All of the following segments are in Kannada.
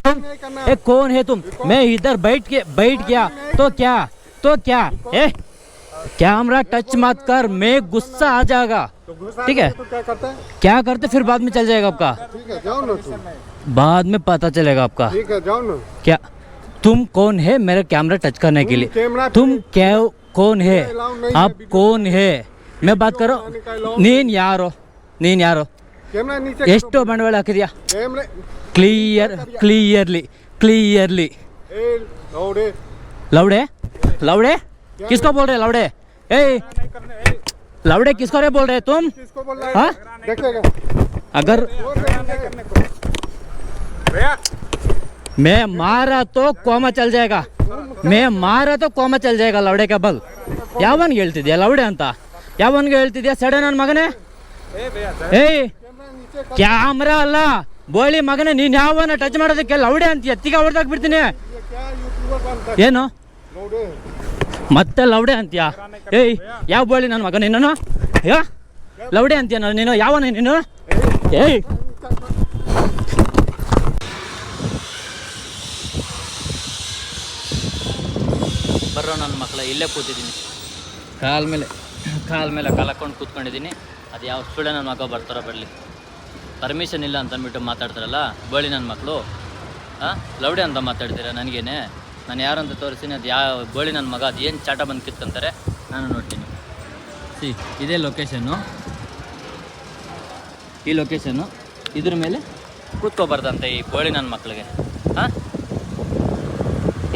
तुम? ए कौन है तुम? मैं इधर बैठ गया तो क्या ए कैमरा टच मत कर, मैं गुस्सा आ जाएगा। ठीक है, तो क्या करता है? क्या करते फिर बाद में चल जाएगा आपका, ठीक है जाओ ना तुम, बाद में पता चलेगा आपका। ठीक है जाओ ना। क्या तुम कौन है मेरा कैमरा टच करने के लिए? कैमरा तुम क्या कौन है? आप कौन है? मैं बात करो। ನೀನ್ ಯಾರು? कैमरा नीचे ಎಷ್ಟು ಬಂಡವಾಳ ಹಾಕಿದ್ಯಾ? कैमरे क्लियरली ए लौड़े लवड़े किसको बोल रहे लवड़े? ए लवड़े किसको रे बोल रहे तुम? किसको बोल रहा हाँ? है? देखेगा अगर मैं मारा तो कोमा चल जाएगा, ಲವಡೆ का बल। ಯಾವನ್ಗೆ ಹೇಳ್ತಿದ್ಯಾ ಲವಡೆ ಅಂತ? ಯಾವನ್ಗೆ ಹೇಳ್ತಿದ್ಯಾ ಸಡೆ ನನ್ನ ಮಗನೇ? ಏಯ್ ಕ್ಯಾಮ್ರಾ ಅಲ್ಲ ಬೋಳಿ ಮಗನೇ, ನೀನ್ ಯಾವನ್ನ ಟಚ್ ಮಾಡೋದಕ್ಕೆ ಲವಡೆ ಅಂತ ಎತ್ತಿಗೆ ಹೊಡೆದಾಕ್ ಬಿಡ್ತೀನಿ। क्या यूट्यूबर बनता ಏನು लौड़े ಮತ್ತೆ ಲವಡೆ ಅಂತೀಯಾ? ಏಯ್ ಯಾವ ಬೋಳಿ ನನ್ನ ಮಗನೇ ನೀನು? ಯಾ ಲವಡೆ ಅಂತೀಯ ನೀನು? ಯಾವನ ನೀನು? ಏಯ್ ಬರ್ರೋ ನನ್ನ ಮಕ್ಕಳ, ಇಲ್ಲೇ ಕೂತಿದ್ದೀನಿ, ಕಾಲ ಮೇಲೆ ಕಾಲು ಹಾಕೊಂಡು ಕೂತ್ಕೊಂಡಿದ್ದೀನಿ। ಅದು ಯಾವ ಸುಳ್ಳೆ ನನ್ನ ಮಗ ಬರ್ತಾರೋ ಬರಲಿ, ಪರ್ಮಿಷನ್ ಇಲ್ಲ ಅಂತ ಅಂದ್ಬಿಟ್ಟು ಮಾತಾಡ್ತಾರಲ್ಲ ಬೋಳಿ ನನ್ನ ಮಕ್ಕಳು। ಲವಡೆ ಅಂತ ಮಾತಾಡ್ತೀರಾ ನನಗೇನೆ? ನಾನು ಯಾರಂತ ತೋರಿಸ್ತೀನಿ, ಅದು ಯಾವ ಬೋಳಿ ನನ್ನ ಮಗ ಅದು ಏನು ಚಾಟ ಬಂದು ಕಿತ್ಕೊಂತಾರೆ ನಾನು ನೋಡ್ತೀನಿ। ಇದೇ ಲೊಕೇಶನ್ನು, ಈ ಲೊಕೇಶನ್ನು, ಇದ್ರ ಮೇಲೆ ಕೂತ್ಕೋಬಾರ್ದಂತೆ ಈ ಬೋಳಿ ನನ್ನ ಮಕ್ಕಳಿಗೆ।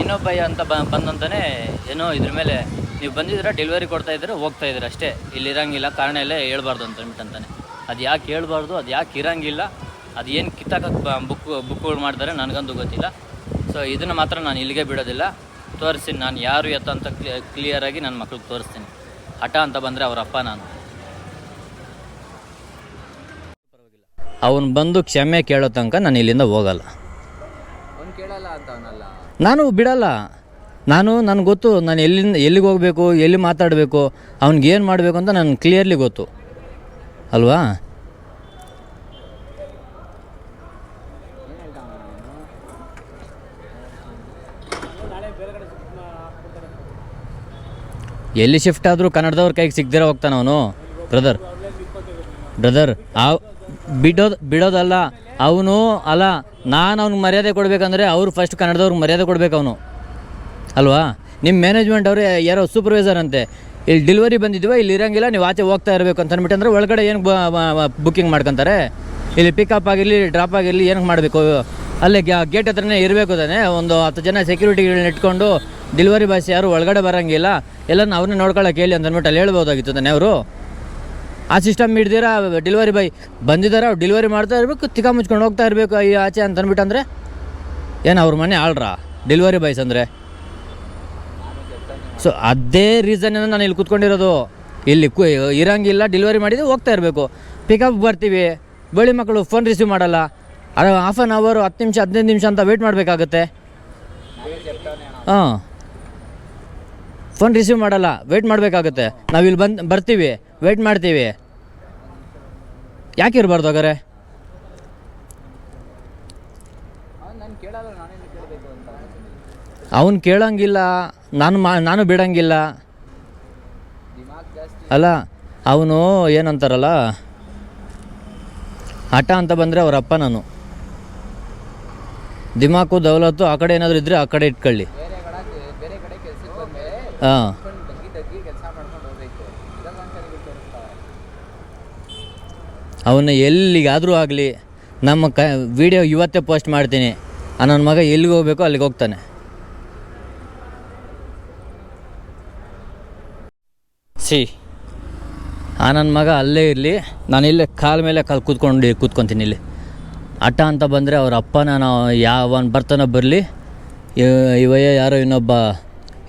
ಇನ್ನೊಬ್ಬಯ್ಯ ಅಂತ ಬಂದಂತಾನೆ ಏನೋ ಇದ್ರ ಮೇಲೆ ನೀವು ಬಂದಿದ್ದೀರಾ, ಡೆಲಿವರಿ ಕೊಡ್ತಾಯಿದ್ದೀರಾ, ಹೋಗ್ತಾಯಿದ್ದೀರಾ ಅಷ್ಟೇ, ಇಲ್ಲಿ ಇರೋಂಗಿಲ್ಲ, ಕಾರಣ ಎಲ್ಲ ಹೇಳ್ಬಾರ್ದು ಅಂತ ಅಂದ್ಬಿಟ್ಟಂತಾನೆ। ಅದು ಯಾಕೆ ಹೇಳ್ಬಾರ್ದು, ಅದು ಯಾಕೆ ಇರೋಂಗಿಲ್ಲ, ಅದು ಏನು ಕಿತ್ತಾಕಕ್ಕೆ ಬುಕ್ಗಳು ಮಾಡ್ತಾರೆ ನನಗಂತೂ ಗೊತ್ತಿಲ್ಲ। ಸೊ ಇದನ್ನು ಮಾತ್ರ ನಾನು ಇಲ್ಲಿಗೆ ಬಿಡೋದಿಲ್ಲ, ತೋರಿಸ್ತೀನಿ ನಾನು ಯಾರು ಎತ್ತ ಅಂತ ಕ್ಲಿಯರಾಗಿ ನನ್ನ ಮಕ್ಳಿಗೆ ತೋರಿಸ್ತೀನಿ। ಹಠ ಅಂತ ಬಂದರೆ ಅವರ ಅಪ್ಪ ನಾನು। ಅವನು ಬಂದು ಕ್ಷಮೆ ಕೇಳೋ ತನಕ ನಾನು ಇಲ್ಲಿಂದ ಹೋಗಲ್ಲ, ನಾನು ಬಿಡಲ್ಲ। ನನಗೆ ಗೊತ್ತು, ನಾನು ಎಲ್ಲಿಗೆ ಹೋಗಬೇಕು, ಎಲ್ಲಿ ಮಾತಾಡಬೇಕು, ಅವ್ನಿಗೆ ಏನು ಮಾಡಬೇಕು ಅಂತ ನನಗೆ ಕ್ಲಿಯರ್ಲಿ ಗೊತ್ತು ಅಲ್ವಾ? ಎಲ್ಲಿ ಶಿಫ್ಟ್ ಆದರೂ ಕನ್ನಡದವ್ರ ಕೈಗೆ ಸಿಗ್ದಿರ ಹೋಗ್ತಾನೆ ಅವನು। ಬ್ರದರ್ ಬಿಡೋದಲ್ಲ ಅವನು, ಅಲ್ಲ ನಾನು ಅವ್ನಿಗೆ ಮರ್ಯಾದೆ ಕೊಡಬೇಕಂದ್ರೆ ಅವ್ರು ಫಸ್ಟ್ ಕನ್ನಡದವ್ರಿಗೆ ಮರ್ಯಾದೆ ಕೊಡಬೇಕು ಅವನು ಅಲ್ವಾ? ನಿಮ್ಮ ಮ್ಯಾನೇಜ್ಮೆಂಟ್ ಅವರು ಯಾರೋ ಸೂಪರ್ವೈಸರ್ ಅಂತೆ, ಇಲ್ಲಿ ಡೆಲಿವರಿ ಬಂದಿದ್ವಾ, ಇಲ್ಲಿ ಇರೋಂಗಿಲ್ಲ, ನೀವು ಆಚೆ ಹೋಗ್ತಾ ಇರಬೇಕು ಅಂತ ಅಂದ್ಬಿಟ್ಟಂದ್ರೆ ಒಳಗಡೆ ಏನು ಬುಕ್ಕಿಂಗ್ ಮಾಡ್ಕೊತಾರೆ? ಇಲ್ಲಿ ಪಿಕಪ್ ಆಗಿರಲಿ ಡ್ರಾಪ್ ಆಗಿರಲಿ ಏನಕ್ಕೆ ಮಾಡಬೇಕು? ಅಲ್ಲೇ ಗೇಟ್ ಹತ್ರನೇ ಇರಬೇಕು ತಾನೆ, ಒಂದು 10 ಜನ ಸೆಕ್ಯೂರಿಟಿಗಳನ್ನ ಇಟ್ಕೊಂಡು ಡೆಲಿವರಿ ಬಾಯ್ಸ್ ಯಾರು ಒಳಗಡೆ ಬರೋಂಗಿಲ್ಲ, ಎಲ್ಲನೂ ಅವ್ರನ್ನೇ ನೋಡ್ಕೊಳ್ಳೋಕೆ ಹೇಳಿ ಅಂತ ಅಂದ್ಬಿಟ್ಟು ಅಲ್ಲಿ ಹೇಳ್ಬೋದಾಗಿತ್ತು ತಾನೆ ಅವರು? ಆ ಸಿಸ್ಟಮ್ ಹಿಡ್ದಿರ ಡೆಲಿವರಿ ಬಾಯ್ ಬಂದಿದ್ದಾರೆ, ಅವ್ರು ಡೆಲಿವರಿ ಮಾಡ್ತಾ ಇರಬೇಕು, ತಿಕ್ಕ ಮುಚ್ಕೊಂಡು ಹೋಗ್ತಾ ಇರಬೇಕು ಈ ಆಚೆ ಅಂತ ಅಂದ್ಬಿಟ್ಟಂದ್ರೆ ಏನು ಅವ್ರ ಮನೆ ಆಳ್ರಾ ಡೆಲಿವರಿ ಬಾಯ್ಸ್ ಅಂದರೆ? ಸೊ ಅದೇ ರೀಸನ್ನಿಂದ ನಾನು ಇಲ್ಲಿ ಕೂತ್ಕೊಂಡಿರೋದು, ಇಲ್ಲಿ ಇರೋಂಗಿಲ್ಲ, ಡೆಲಿವರಿ ಮಾಡಿದ್ದು ಹೋಗ್ತಾ ಇರಬೇಕು, ಪಿಕಪ್ ಬರ್ತೀವಿ, ಬೋಳಿ ಮಕ್ಕಳು ಫೋನ್ ರಿಸೀವ್ ಮಾಡಲ್ಲ, ಹಾಫ್ ಆನ್ ಅವರು 10 ನಿಮಿಷ 15 ನಿಮಿಷ ಅಂತ ವೆಯ್ಟ್ ಮಾಡಬೇಕಾಗತ್ತೆ। ಫೋನ್ ರಿಸೀವ್ ಮಾಡಲ್ಲ, ವೆಯ್ಟ್ ಮಾಡಬೇಕಾಗತ್ತೆ, ನಾವು ಇಲ್ಲಿ ಬರ್ತೀವಿ, ವೆಯ್ಟ್ ಮಾಡ್ತೀವಿ, ಯಾಕೆ ಇರಬಾರ್ದು ಹಾಗಾದ್ರೆ? ಅವನು ಕೇಳೋಂಗಿಲ್ಲ, ನಾನು ಬಿಡೋಂಗಿಲ್ಲ ಅಲ್ಲ, ಅವನು ಏನಂತಾರಲ್ಲ ಹಠ ಅಂತ ಬಂದರೆ ಅವರ ಅಪ್ಪ ನಾನು, ದಿಮಾಕು ದೌಲತ್ತು ಆ ಕಡೆ ಏನಾದರೂ ಇದ್ದರೆ ಆ ಕಡೆ ಇಟ್ಕೊಳ್ಳಿ। ಹಾಂ ಅವನ್ನ ಎಲ್ಲಿಗಾದರೂ ಆಗಲಿ ನಮ್ಮ ವಿಡಿಯೋ ಇವತ್ತೇ ಪೋಸ್ಟ್ ಮಾಡ್ತೀನಿ, ನನ್ನ ಮಗ ಎಲ್ಲಿಗೆ ಹೋಗಬೇಕು ಅಲ್ಲಿಗೆ ಹೋಗ್ತಾನೆ। ನನ್ನ ಮಗ ಅಲ್ಲೇ ಇರಲಿ, ನಾನು ಇಲ್ಲೇ ಕಾಲ ಮೇಲೆ ಕೂತ್ಕೊತೀನಿ ಇಲ್ಲಿ। ಹಠ ಅಂತ ಬಂದರೆ ಅವ್ರ ಅಪ್ಪನ ನಾವು ಯಾವನ್ ಬರ್ತಾನೋ ಬರಲಿ, ಇವಯ್ಯ ಯಾರೋ ಇನ್ನೊಬ್ಬ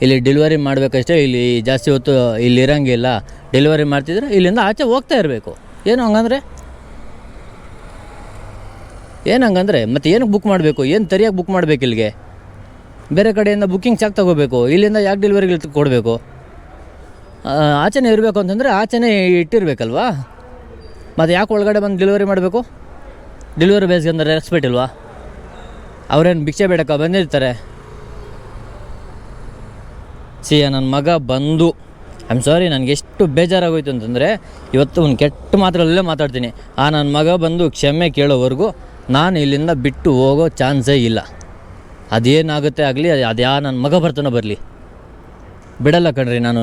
ಇಲ್ಲಿ ಡೆಲಿವರಿ ಮಾಡಬೇಕಷ್ಟೇ, ಇಲ್ಲಿ ಜಾಸ್ತಿ ಹೊತ್ತು ಇಲ್ಲಿ ಇರೋಂಗಿಲ್ಲ, ಡೆಲಿವರಿ ಮಾಡ್ತಿದ್ರೆ ಇಲ್ಲಿಂದ ಆಚೆ ಹೋಗ್ತಾ ಇರಬೇಕು। ಏನು ಹಂಗಂದ್ರೆ ಮತ್ತೆ ಏನಕ್ಕೆ ಬುಕ್ ಮಾಡಬೇಕು? ಏನು ತರಿಯಾಗಿ ಬುಕ್ ಮಾಡಬೇಕು? ಇಲ್ಲಿಗೆ ಬೇರೆ ಕಡೆಯಿಂದ ಬುಕ್ಕಿಂಗ್ ಚಾಕ್ ತಗೋಬೇಕು, ಇಲ್ಲಿಂದ ಯಾಕೆ ಡೆಲಿವರಿಗೆ ಕೊಡಬೇಕು? ಆಚೆನೇ ಇರಬೇಕು ಅಂತಂದರೆ ಆಚೆನೇ ಇಟ್ಟಿರಬೇಕಲ್ವಾ? ಮತ್ತು ಯಾಕೆ ಒಳಗಡೆ ಬಂದು ಡೆಲಿವರಿ ಮಾಡಬೇಕು? ಡೆಲಿವರಿ ಬೇಸ್ಗೆ ಅಂದರೆ ರೆಸ್ಪೆಕ್ಟ್ ಇಲ್ವಾ? ಅವ್ರೇನು ಭಿಕ್ಷೆ ಬೇಡಕ್ಕ ಬಂದಿರ್ತಾರೆ. ನನ್ನ ಮಗ ಬಂದು ಸಾರಿ, ನನಗೆ ಎಷ್ಟು ಬೇಜಾರಾಗೋಯ್ತು ಅಂತಂದರೆ ಇವತ್ತು ಒಂದು ಕೆಟ್ಟ ಮಾತ್ರಲ್ಲೇ ಮಾತಾಡ್ತೀನಿ. ನನ್ನ ಮಗ ಬಂದು ಕ್ಷಮೆ ಕೇಳೋವರೆಗೂ ನಾನು ಇಲ್ಲಿಂದ ಬಿಟ್ಟು ಹೋಗೋ ಚಾನ್ಸೇ ಇಲ್ಲ. ಅದೇನಾಗುತ್ತೆ ಆಗಲಿ, ನನ್ನ ಮಗ ಬರ್ತಾನೋ ಬರಲಿ, ಬಿಡಲ್ಲ ಕಣ್ರಿ. ನಾನು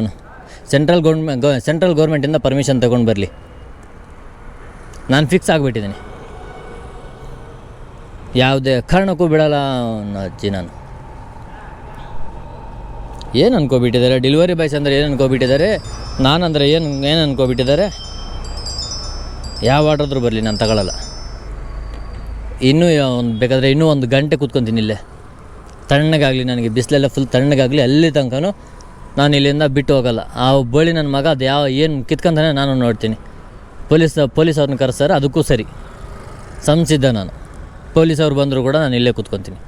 ಸೆಂಟ್ರಲ್ ಗೌರ್ಮೆಂಟಿಂದ ಪರ್ಮಿಷನ್ ತೊಗೊಂಡು ಬರಲಿ, ನಾನು ಫಿಕ್ಸ್ ಆಗಿಬಿಟ್ಟಿದ್ದೀನಿ. ಯಾವುದೇ ಕಾರಣಕ್ಕೂ ಬಿಡಲ್ಲ ಅಜ್ಜಿ. ನಾನು ಏನು ಅನ್ಕೋಬಿಟ್ಟಿದ್ದಾರೆ, ಡೆಲಿವರಿ ಬಾಯ್ಸ್ ಅಂದರೆ ಏನು ಅನ್ಕೋಬಿಟ್ಟಿದ್ದಾರೆ, ನಾನಂದರೆ ಏನು ಅನ್ಕೋಬಿಟ್ಟಿದ್ದಾರೆ. ಯಾವ ಆರ್ಡ್ರಾದ್ರೂ ಬರಲಿ, ನಾನು ತಗೊಳ್ಳಲ್ಲ. ಬೇಕಾದರೆ ಇನ್ನೂ 1 ಗಂಟೆ ಕೂತ್ಕೊತೀನಿ ಇಲ್ಲೇ, ತಣ್ಣಗಾಗಲಿ, ನನಗೆ ಬಿಸಿಲೆಲ್ಲ ಫುಲ್ ತಣ್ಣಗಾಗಲಿ, ಅಲ್ಲಿ ತನಕನೂ ನಾನು ಇಲ್ಲಿಂದ ಬಿಟ್ಟು ಹೋಗಲ್ಲ. ಆ ಬೋಳಿ ನನ್ನ ಮಗ ಅದು ಏನು ಕಿತ್ಕೊಂತಾನೆ ನಾನು ನೋಡ್ತೀನಿ. ಪೊಲೀಸ್ ಅವ್ರನ್ನ ಕರೆಸ್ತಾರೆ, ಅದಕ್ಕೂ ಸರಿ ಸಂಸಿದ್ದ ನಾನು. ಪೊಲೀಸವ್ರು ಬಂದರೂ ಕೂಡ ನಾನು ಇಲ್ಲೇ ಕೂತ್ಕೊತೀನಿ.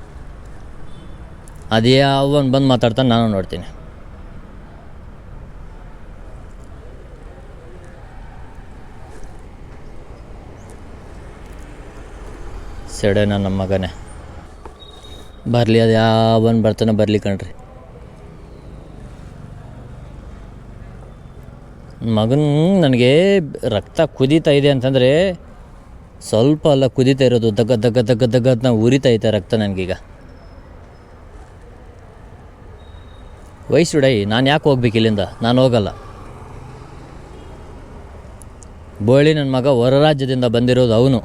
ಅವನು ಬಂದು ಮಾತಾಡ್ತಾನೆ, ನಾನು ನೋಡ್ತೀನಿ. ಸೆಡೆ ನನ್ನ ಮಗನೇ ಬರಲಿ, ಅದು ಯಾವನು ಬರ್ತಾನೆ ಬರಲಿ ಕಣ್ರಿ. ಮಗನ ನನಗೆ ರಕ್ತ ಕುದೀತಾ ಇದೆ ಅಂತಂದರೆ ಸ್ವಲ್ಪ ಅಲ್ಲ ಕುದೀತಾ ಇರೋದು, ದಗ್ಗ ಅಂತ ಉರಿತಾ ಐತೆ ರಕ್ತ ನನಗೀಗ. ವಯಸ್ಸುಡೈ, ನಾನು ಯಾಕೆ ಹೋಗ್ಬೇಕು ಇಲ್ಲಿಂದ? ನಾನು ಹೋಗಲ್ಲ. ಬೋಳಿ ನನ್ನ ಮಗ ಹೊರ ರಾಜ್ಯದಿಂದ ಬಂದಿರೋದು. ಅವನು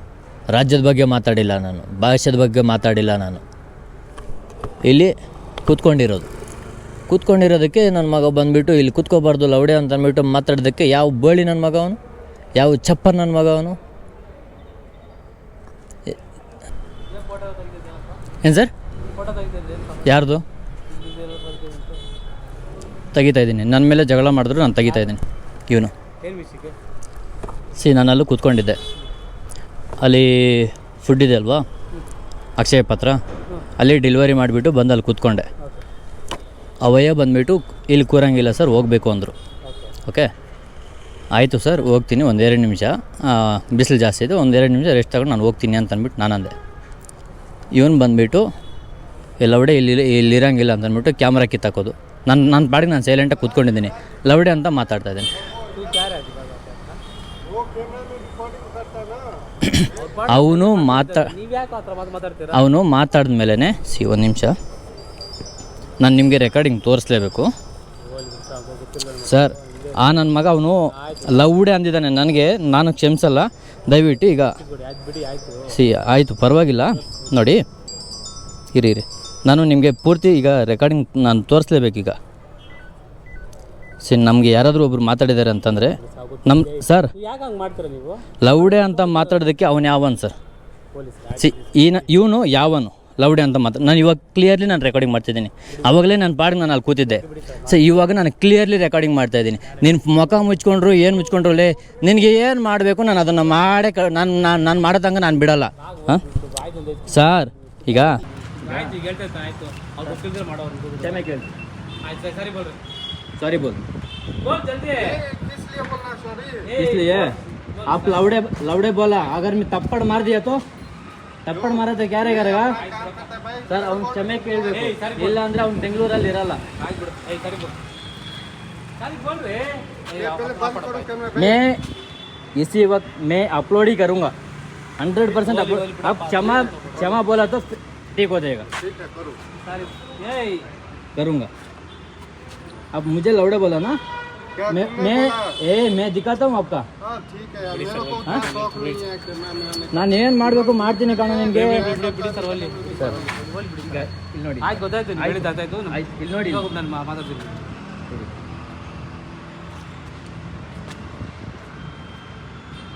ರಾಜ್ಯದ ಬಗ್ಗೆ ಮಾತಾಡಿಲ್ಲ ನಾನು, ಭಾಷೆದ ಬಗ್ಗೆ ಮಾತಾಡಿಲ್ಲ ನಾನು. ಇಲ್ಲಿ ಕೂತ್ಕೊಂಡಿರೋದಕ್ಕೆ ನನ್ನ ಮಗ ಬಂದುಬಿಟ್ಟು ಇಲ್ಲಿ ಕೂತ್ಕೋಬಾರ್ದು ಲೌಡೆ ಅಂತ ಅಂದ್ಬಿಟ್ಟು ಮಾತಾಡೋದಕ್ಕೆ ಯಾವ ಬೋಳಿ ನನ್ನ ಮಗ ಅವನು, ಯಾವ ಚಪ್ಪರ್ ನನ್ನ ಮಗ ಅವನು. ಏನು ಸರ್? ಯಾರ್ದು ತೆಗಿತಾ ಇದ್ದೀನಿ? ನನ್ನ ಮೇಲೆ ಜಗಳ ಮಾಡಿದ್ರು ನಾನು ತೆಗಿತಾ ಇದ್ದೀನಿ. ಇವನು ನಾನಲ್ಲೂ ಕೂತ್ಕೊಂಡಿದ್ದೆ, ಅಲ್ಲಿ ಫುಡ್ ಇದೆ ಅಲ್ವಾ, ಅಕ್ಷಯ ಪಾತ್ರ, ಅಲ್ಲಿ ಡೆಲಿವರಿ ಮಾಡಿಬಿಟ್ಟು ಬಂದು ಅಲ್ಲಿ ಕೂತ್ಕೊಂಡೆ. ಅವಯ್ಯ ಬಂದುಬಿಟ್ಟು ಇಲ್ಲಿ ಕೂರಂಗಿಲ್ಲ ಸರ್, ಹೋಗಬೇಕು ಅಂದರು. ಓಕೆ ಆಯಿತು ಸರ್, ಹೋಗ್ತೀನಿ, 1-2 ನಿಮಿಷ, ಬಿಸಿಲು ಜಾಸ್ತಿ ಇದೆ, 1-2 ನಿಮಿಷ ರೆಸ್ಟ್ ತಗೊಂಡು ನಾನು ಹೋಗ್ತೀನಿ ಅಂತ ಅಂದ್ಬಿಟ್ಟು ನಾನು ಅಂದೆ. ಇವನು ಬಂದುಬಿಟ್ಟು ಲವಡೆ ಇಲ್ಲಿರಂಗಿಲ್ಲ ಅಂತ ಅಂದ್ಬಿಟ್ಟು ಕ್ಯಾಮ್ರಾ ಕಿತ್ತಾಕೋದು. ನನ್ನ ಪಾಡಿಗೆ ನಾನು ಸೈಲೆಂಟಾಗಿ ಕೂತ್ಕೊಂಡಿದ್ದೀನಿ, ಲವಡೆ ಅಂತ ಮಾತಾಡ್ತಾ ಇದ್ದೀನಿ. ಅವನು ಮಾತಾಡಿದ ಮೇಲೇ ಒಂದು ನಿಮಿಷ, ನಾನು ನಿಮಗೆ ರೆಕಾರ್ಡಿಂಗ್ ತೋರಿಸ್ಲೇಬೇಕು ಸರ್. ನನ್ನ ಮಗ ಅವನು ಲವ್ಡೆ ಅಂದಿದ್ದಾನೆ ನನಗೆ, ನಾನು ಕ್ಷಮಿಸಲ್ಲ ದಯವಿಟ್ಟು. ಈಗ ಆಯಿತು, ಪರವಾಗಿಲ್ಲ, ನೋಡಿ ಇರಿ, ನಾನು ನಿಮಗೆ ಪೂರ್ತಿ ಈಗ ರೆಕಾರ್ಡಿಂಗ್ ನಾನು ತೋರಿಸ್ಲೇಬೇಕೀಗ. ನಮಗೆ ಯಾರಾದರೂ ಒಬ್ರು ಮಾತಾಡಿದ್ದಾರೆ ಅಂತಂದರೆ ಸರ್, ಲವ್ಡೆ ಅಂತ ಮಾತಾಡೋದಕ್ಕೆ ಅವನು ಯಾವನು ಸರ್? ಇವನು ಯಾವನು ಲವ್ಡೆ ಅಂತ ನಾನು ಇವಾಗ ಕ್ಲಿಯರ್ಲಿ ನಾನು ರೆಕಾರ್ಡಿಂಗ್ ಮಾಡ್ತಿದ್ದೀನಿ. ಆವಾಗಲೇ ನನ್ನ ಪಾಡಿಗೆ ನಾನು ಅಲ್ಲಿ ಕೂತಿದ್ದೆ ಇವಾಗ ನಾನು ಕ್ಲಿಯರ್ಲಿ ರೆಕಾರ್ಡಿಂಗ್ ಮಾಡ್ತಾಯಿದ್ದೀನಿ. ನೀನು ಮುಖ ಮುಚ್ಕೊಂಡ್ರು ಏನು ಮುಚ್ಕೊಂಡ್ರು ನಿನಗೆ ಏನು ಮಾಡಬೇಕು ನಾನು ಅದನ್ನು ಮಾಡೇ ನಾನು ಮಾಡೋ ತನಕ ನಾನು ಬಿಡಲ್ಲ. ಹಾಂ ಸರ್, ಈಗ सॉरी बोल इसलिए आप लवड़े बोला, अगर मैं थप्पड़ मार दिया तो थप्पड़ मारा तो क्या करेगा सर? ಅವ್ನು ಕ್ಷಮೆ ಕೇಳಬೇಕು, ಇಲ್ಲ ಅಂದ್ರೆ ಅವ್ನು ಬೆಂಗಳೂರಲ್ಲಿ ಇರಲ್ಲ. मैं इसी वक्त मैं अपलोड ही करूँगा 100% अपलोड. अब क्षमा बोला तो ठीक हो जाएगा, करूँगा. अब मुझे लौड़े बोला ना, मैं दिखाता हूँ आपका. ನಾನು ಏನು ಮಾಡಬೇಕು ಮಾಡ್ತೀನಿ ಕಾಣೋ ನಿಮಗೆ. ಸರ್ ಇಲ್ಲಿ ನೋಡಿ, ಆಯ್ತು ಗೊತ್ತಾಯ್ತು, ಇಲ್ಲಿ ನೋಡಿ ನಾನು ಮಾತಾಡ್ತೀನಿ.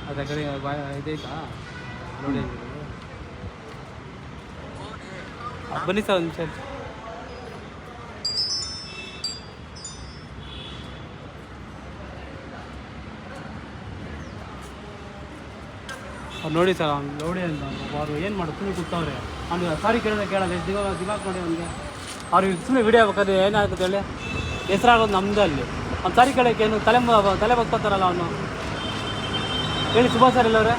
ಅದ ಕಡೆ ಇದೈತಾ ನೋಡಿ, ಬನ್ನಿ ಸರ್ ಒಂದು ನಿಮಿಷ. ನೋಡಿ ಸರ್, ಅವ್ನು ಲೌಡೆ ಅಂತ ಅವರು ಏನು ಮಾಡೋದು ಸುಮ್ಮನೆ ಕೂತವ್ರೆ. ಅವ್ನಿಗೆ ಸಾರಿ ಕೇಳೋದೇ ಕೇಳಲ್ಲ, ಎಷ್ಟು ದಿಮಾಕ್ ನೋಡಿ ಅವನಿಗೆ. ಅವ್ರಿಗೆ ಸುಮ್ಮನೆ ವಿಡಿಯೋ ಬೇಕಾದ್ರೆ ಏನಾಗುತ್ತೆ ಹೇಳಿ, ಹೆಸರಾಗೋದು ನಮ್ಮದು ಅಲ್ಲಿ. ಅವ್ನು ಸಾರಿ ಕೇಳೋಕ್ಕೆ ಏನು ತಲೆ ಬಗ್ಕೋತಾರಲ್ಲ ಅವನು. ಹೇಳಿ ಸುಭಾಷ್ ಸರ್ ಇಲ್ಲವ್ರೆ,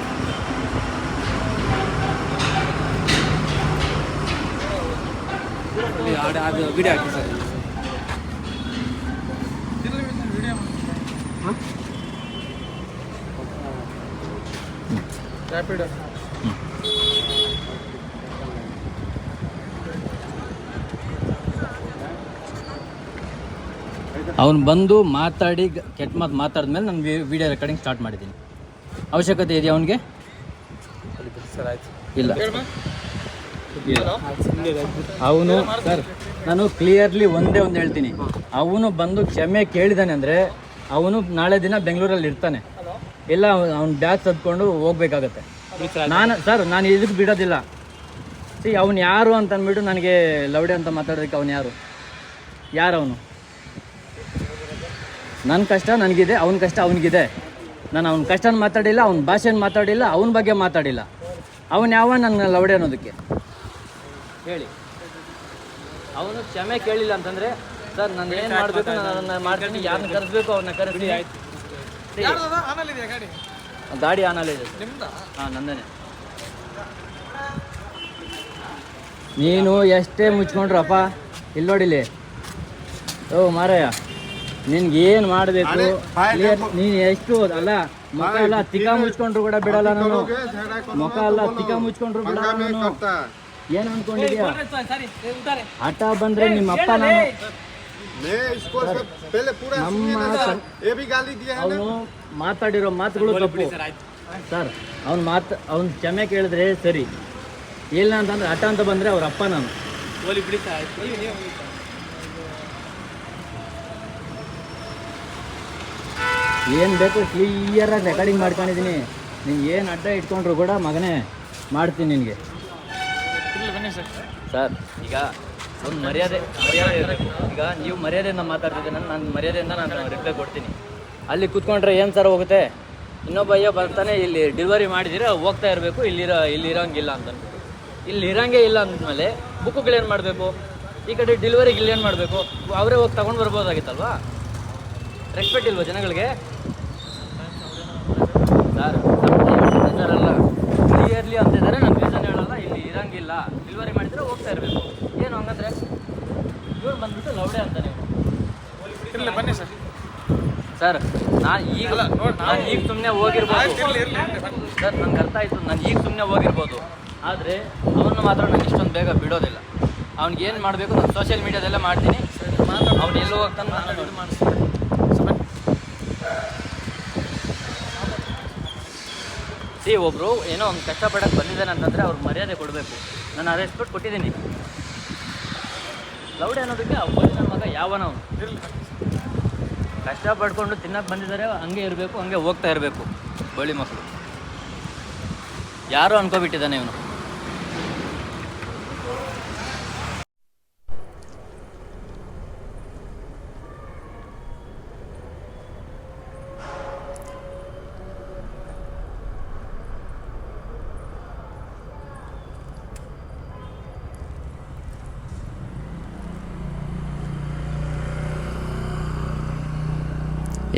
ಅದು ವಿಡಿಯೋ ಹಾಕಿ ಸರ್. ರ್ಯಾಪಿಡ್ ಅವ್ನು ಬಂದು ಮಾತಾಡಿ ಕೆಟ್ಟ ಮಾತು ಮಾತಾಡಿದ್ಮೇಲೆ ನಾನು ವಿಡಿಯೋ ರೆಕಾರ್ಡಿಂಗ್ ಸ್ಟಾರ್ಟ್ ಮಾಡಿದ್ದೀನಿ. ಅವಶ್ಯಕತೆ ಇದೆಯಾ ಅವನಿಗೆ? ಸರ್ ಆಯ್ತು. ಇಲ್ಲ. ಅವನು ಸರ್ ನಾನು ಕ್ಲಿಯರ್ಲಿ ಒಂದೇ ಒಂದು ಹೇಳ್ತೀನಿ, ಅವನು ಬಂದು ಕ್ಷಮೆ ಕೇಳಿದಾನೆ ಅಂದರೆ ಅವನು ನಾಳೆ ದಿನ ಬೆಂಗಳೂರಲ್ಲಿ ಇರ್ತಾನೆ, ಇಲ್ಲ ಅವ್ನು ಬ್ಯಾಗ್ ತೆಗೆದುಕೊಂಡು ಹೋಗ್ಬೇಕಾಗತ್ತೆ. ನಾನು ಇದಕ್ಕೆ ಬಿಡೋದಿಲ್ಲ. ಅವನು ಯಾರು ಅಂತ ಅಂದ್ಬಿಟ್ಟು ನನಗೆ ಲೌಡೆ ಅಂತ ಮಾತಾಡೋದಕ್ಕೆ ಅವನು ಯಾರು ಅವನು? ನನ್ನ ಕಷ್ಟ ನನಗಿದೆ, ಅವನ ಕಷ್ಟ ಅವನಿಗಿದೆ. ನಾನು ಅವನ ಕಷ್ಟನ ಮಾತಾಡಿಲ್ಲ, ಅವನ ಭಾಷೆನ ಮಾತಾಡಿಲ್ಲ, ಅವನ ಬಗ್ಗೆ ಮಾತಾಡಿಲ್ಲ. ಅವನು ಯಾವ ನನ್ನ ಲೌಡೆ ಅನ್ನೋದಕ್ಕೆ ಹೇಳಿ? ಅವನು ಕ್ಷಮೆ ಕೇಳಿಲ್ಲ ಅಂತಂದರೆ ಸರ್ ನಾನು ಏನು ಮಾಡಬೇಕು, ನಾನು ಅದನ್ನು ಮಾಡ್ತೀನಿ. ಯಾರನ್ನ ಕರೆಸ್ಬೇಕು ಅವ್ರನ್ನ ಕರೆಸಿ. ಆಯ್ತು, ಗಾಡಿ ಆನಲ್ಲ ಇದೆ. ಹಾಂ, ನಂದೇ. ನೀನು ಎಷ್ಟೇ ಮುಚ್ಕೊಂಡ್ರಪ್ಪ, ಇಲ್ಲಿ ನೋಡಿಲಿ. ಓ ಮಾರಯ್ಯ, ನಿನ್ಗೇನು ಮಾಡಬೇಕು ನೀನು ಎಷ್ಟು ಅಲ್ಲ, ಮುಖ ಎಲ್ಲ ತಿಕ್ಕ ಮುಚ್ಕೊಂಡ್ರು ಕೂಡ ಬಿಡಲ್ಲ ನಾನು. ಮುಖ ಎಲ್ಲ ತಿಕ್ಕ ಮುಚ್ಕೊಂಡ್ರು ಬಿಡಲ್ಲ ನಾನು. ಏನು ಅನ್ಕೊಂಡಿದ್ಯಾ? ಹಠ ಬಂದ್ರೆ ನಿಮ್ಮ ಅಪ್ಪ ನಾನು ಅವನು ಮಾತಾಡಿರೋ ಮಾತುಗಳು ತಪ್ಪು ಸರ್. ಅವ್ನು ಕ್ಷಮೆ ಕೇಳಿದ್ರೆ ಸರಿ, ಇಲ್ಲ ಅಂತಂದ್ರೆ ಹಠ ಅಂತ ಬಂದ್ರೆ ಅವ್ರ ಅಪ್ಪ ನಾನು. ಏನು ಬೇಕು ಕ್ಲಿಯರಾಗಿ ರೆಕಾರ್ಡಿಂಗ್ ಮಾಡ್ಕೊಂಡಿದ್ದೀನಿ. ನೀನು ಏನು ಅಡ್ಡ ಇಟ್ಕೊಂಡ್ರು ಕೂಡ ಮಗನೇ ಮಾಡ್ತೀನಿ ನಿನಗೆ. ಸರ್ ಈಗ ಒಂದು ಮರ್ಯಾದೆ ಇರಬೇಕು. ಈಗ ನೀವು ಮರ್ಯಾದೆಯಿಂದ ಮಾತಾಡ್ತಿದ್ದೀನಿ, ನಾನು ಮರ್ಯಾದೆಯಿಂದ ನಾನು ರಿಪ್ಲೈ ಕೊಡ್ತೀನಿ. ಅಲ್ಲಿ ಕೂತ್ಕೊಂಡ್ರೆ ಏನು ಸರ್ ಹೋಗುತ್ತೆ? ಇನ್ನೊಬ್ಬ ಅಯ್ಯೋ ಬರ್ತಾನೆ, ಇಲ್ಲಿ ಡೆಲಿವರಿ ಮಾಡಿದಿರ ಹೋಗ್ತಾ ಇರಬೇಕು, ಇಲ್ಲಿ ಇರೋಂಗಿಲ್ಲ ಅಂತ ಅಂದ್ಬಿಟ್ಟು. ಇಲ್ಲಿ ಇರೋಂಗೇ ಇಲ್ಲ ಅಂದಮೇಲೆ ಬುಕ್ಕುಗಳೇನು ಮಾಡಬೇಕು? ಈ ಕಡೆ ಡೆಲಿವರಿಗೆ ಇಲ್ಲೇನು ಮಾಡಬೇಕು? ಅವರೇ ಹೋಗಿ ತೊಗೊಂಡು ಬರ್ಬೋದಾಗಿತ್ತಲ್ವಾ? ರೆಸ್ಪೆಕ್ಟ್ ಇಲ್ವಾ ಜನಗಳಿಗೆ? ಸರ್ ಅಲ್ಲ, ಕ್ಲಿಯರ್ಲಿ ಅಂತಿದ್ದಾರೆ, ನಾನು ರೀಸನ್ ಹೇಳಲ್ಲ. ಇಲ್ಲಿ ಇರೋಂಗಿಲ್ಲ, ಡೆಲಿವರಿ ಮಾಡಿದರೆ ಹೋಗ್ತಾ ಇರಬೇಕು. ಏನು ಹಂಗಂದ್ರೆ ಇವ್ರು ಬಂದ್ಬಿಟ್ಟು ಲೌಡೆ ಅಂತ ನೀವು ಬನ್ನಿ ಸರ್. ಸರ್ ನಾನು ಈಗ ಸುಮ್ಮನೆ ಹೋಗಿರ್ಬೋದು ಸರ್, ನನಗೆ ಅರ್ಥ ಆಯಿತು. ನಾನು ಈಗ ಸುಮ್ಮನೆ ಹೋಗಿರ್ಬೋದು, ಆದರೆ ಅವನ್ನ ಮಾತ್ರ ನಾನು ಇಷ್ಟೊಂದು ಬೇಗ ಬಿಡೋದಿಲ್ಲ. ಅವ್ನಿಗೆ ಏನು ಮಾಡಬೇಕು ನಾನು ಸೋಷಿಯಲ್ ಮೀಡಿಯಾದೆಲ್ಲ ಮಾಡ್ತೀನಿ. ಅವ್ನು ಎಲ್ಲೋ ಹೋಗ್ತಾನೆ, ನಾನು ಇದು ಮಾಡಿಸ್ತೀನಿ. ಒಬ್ಬರು ಏನೋ ಒಂದು ಕಷ್ಟಪಡೋಕ್ಕೆ ಬಂದಿದ್ದಾನೆ ಅಂತಂದರೆ ಅವ್ರಿಗೆ ಮರ್ಯಾದೆ ಕೊಡಬೇಕು. ನಾನು ಆ ರೆಸ್ಪೆಕ್ಟ್ ಕೊಟ್ಟಿದ್ದೀನಿ. ಲೌಡೆ ಅನ್ನೋದಕ್ಕೆ ನನ್ನ ಮಗ ಯಾವನವನು ಕಷ್ಟಪಡ್ಕೊಂಡು ತಿನ್ನಕ್ಕೆ ಬಂದಿದ್ದಾರೆ, ಹಂಗೆ ಇರಬೇಕು, ಹಂಗೆ ಹೋಗ್ತಾ ಇರಬೇಕು. ಬಳಿ ಮಕ್ಕಳು ಯಾರು ಅನ್ಕೋಬಿಟ್ಟಿದ್ದಾನೆ ಇವನು.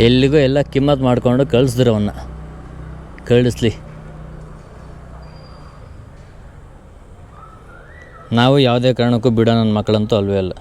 ಎಲ್ಲಿಗೂ ಎಲ್ಲ ಕಿಮ್ಮತ್ತು ಮಾಡಿಕೊಂಡು ಕಳಿಸಿದ್ರು ಅವನ್ನ. ಕಳಿಸ್ಲಿ, ನಾವು ಯಾವುದೇ ಕಾರಣಕ್ಕೂ ಬಿಡೋ ನನ್ನ ಮಕ್ಕಳಂತೂ ಅಲ್ವೇ ಅಲ್ಲ.